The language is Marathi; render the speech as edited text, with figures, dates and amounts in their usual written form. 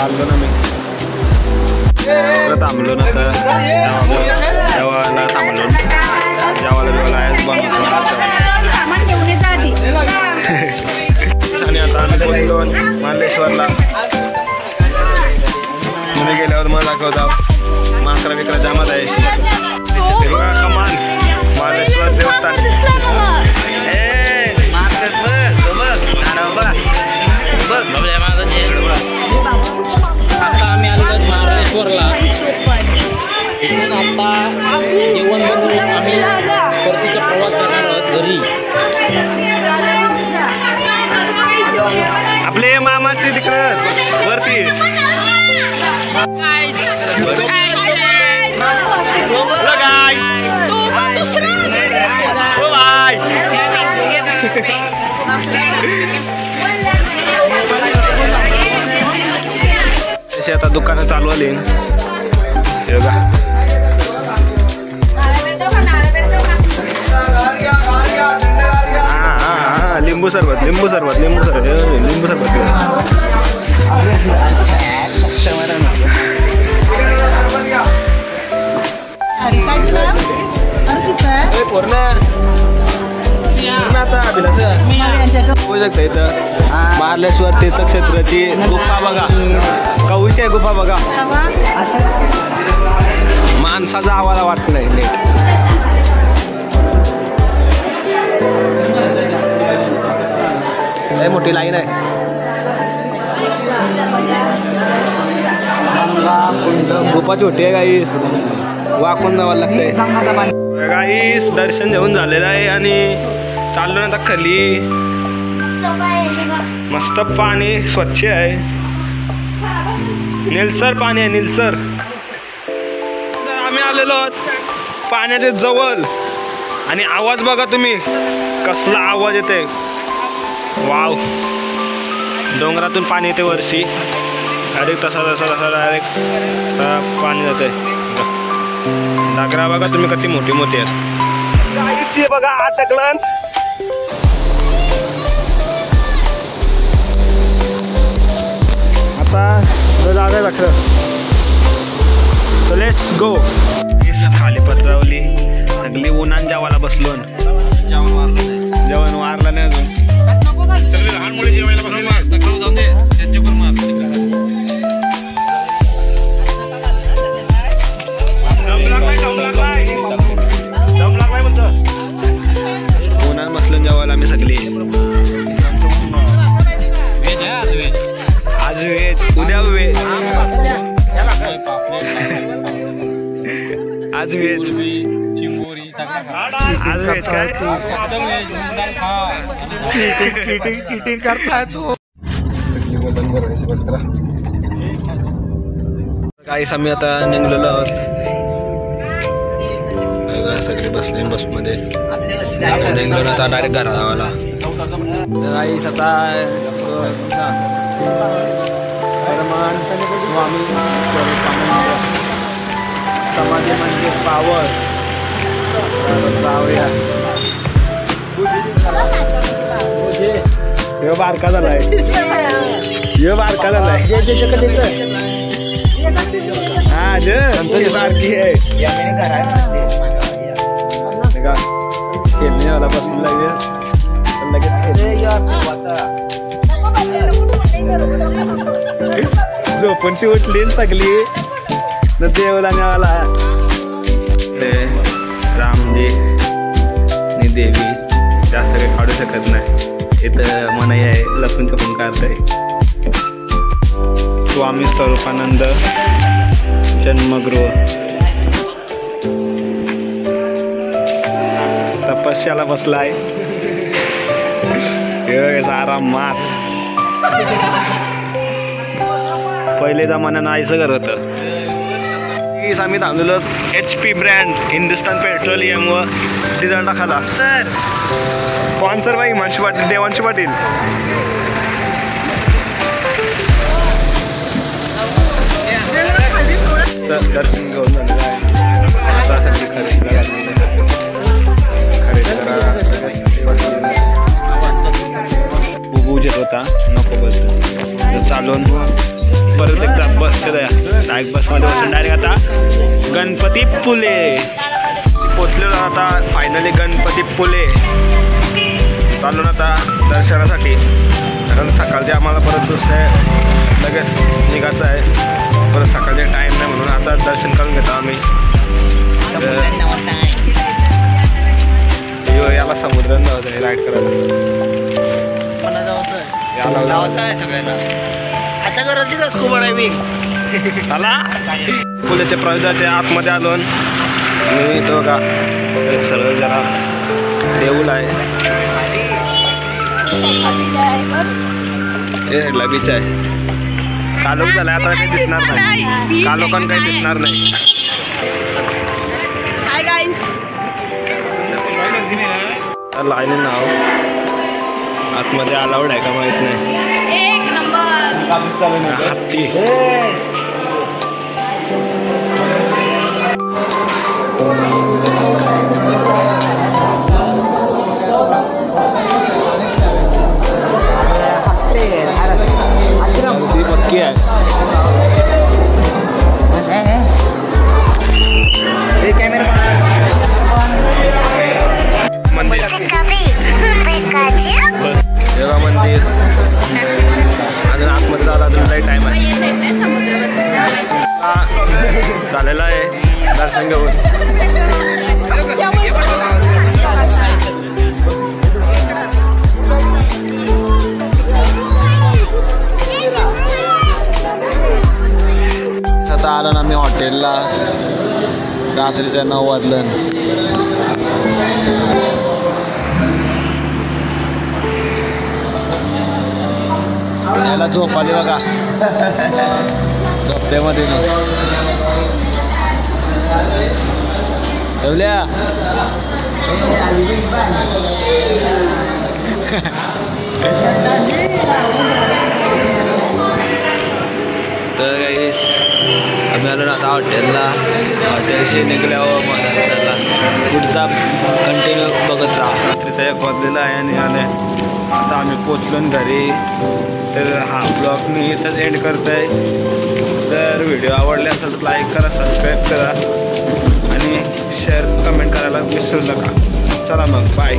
चाललो ना मी थांबलो ना तर जेवायला थांबलो जेवायला आणि आता आम्ही पोहोचलो मार्लेश्वरला. तुम्ही गेल्यावर मला दाखवता माकरा बिकरा जामात आहे कमान मार्लेश्वर देवस्थान. आता आम्ही आलो मार्लेश्वरला. इथून आता जेवण बनवून आम्ही परतीचा प्रवास करणार आहोत घरी. आपले मामाश्री तिकडं वरती तशी आता दुकानं चालू आली बघा. हा लिंबू सरबत लिंबू सरबत लिंबू सरबत लिंबू सरबत होऊ शकतं इथं मार्लेश्वर तीर्थक्षेत्राची गुफा बघा. कौशी आहे गुफा बघा. माणसाचा आवाज वाटत नाही नीट. लय मोठी लाईन आहे. गुफा छोटी आहे गाईस वाकून जावं लागतंय गाईस. दर्शन घेऊन झालेलं आहे आणि चाललो ना आता खाली. मस्त पाणी स्वच्छ आहे निलसर पाणी आहे निलसर. आम्ही आलेलो आहोत पाण्याच्या जवळ आणि आवाज बघा तुम्ही कसला आवाज येते. वाव डोंगरातून पाणी येते वरशी डायरेक्ट तसा तसा तसा डायरेक्ट पाणी जाते. डागरा बघा तुम्ही किती मोठी मोठी आहेत. बघा अटकलं. आता जागा लागतं. So let's go. खाली पत्रावली सगळी उन्हान जेवायला बसलो. जेवण वारलं नाही अजून. लहान मुळे जेवायला बसलो जाऊन दे त्यांच्या पण उन्हान बसलो जेवायला आम्ही सगळी. आज वेज उद्या वेज आज वेज चिंबोरी आज वेज काय चीटिंग करताय तू. गाईस आम्ही आता निघलेलो आहोत. सगळे बसले बसमध्ये निघलो आता डायरेक्ट घरा जावाला. गाईस आता स्वामी समाधी म्हणजे पावर यो बारका झालाय. यो बारका झालाय. हा संतोष बारकी आहे खेळणे वाला बसून लागेल झोपूनशी उठली सगळी न देवला न्यावाला. रामजी आणि देवी जास्त काही काढू शकत नाही. इथं मनाई आहे लपून छपून काढताय. स्वामी स्वरूपानंद जन्मगृह तपस्याला बसलाय आराम मार. पहिले जमान्यानं आईचं घर होतं. आम्ही थांबलेलो HP ब्रँड हिंदुस्तान पेट्रोलियम व डिझेल टाकाला. सर स्पॉन्सर बाई हिमांशू पाटील देवांशू पाटील. दर्शन घेऊन झालेलं आहे. खरेदी करा उजेत होता नको बस चालून परत एकदा बस डायरेक्ट बसमध्ये बसून डायरेक्ट आता गणपती पुले पोचलेलो आता फायनली गणपती पुले चालून आता दर्शनासाठी कारण सकाळचे आम्हाला परत दुसऱ्या लगेच निघायचं आहे परत सकाळचे टाईम नाही म्हणून आता दर्शन करून घेतो आम्ही याला समुद्रात जायचं आहे राईड करायला चला पुण्याच्या प्रवेशाच्या आतमध्ये आलो मी तो का सरळ जरा देऊळ आहे हे बीच आहे कालोख झालाय आता काही दिसणार नाही कालोखान काही दिसणार नाही लाईन नाव आतमध्ये अलाउड आहे का माहित नाही हत्ती पक्की आहे मंदिर मंदिर अजून आतमध्ये झाला अजून काही टाइम आहे झालेला आहे दर्शन घेऊन आता आलो ना मी हॉटेलला रात्रीच्या 9 वाजलं याला झोप आली बघा झोपत्यामध्ये ठेवल्या तर गाईस आम्ही आलो ना आता हॉटेलला हॉटेलशी निघल्यावर मला पुढचा कंटिन्यू बघत राहा रात्रीचा 1 वाजलेला आहे आणि आता आम्ही पोचलो घरी तर हा ब्लॉग मी इथंच एंड करतो आहे तर व्हिडिओ आवडले असेल तर लाईक करा सबस्क्राईब करा आणि शेअर कमेंट करायला विसरू नका चला मग बाय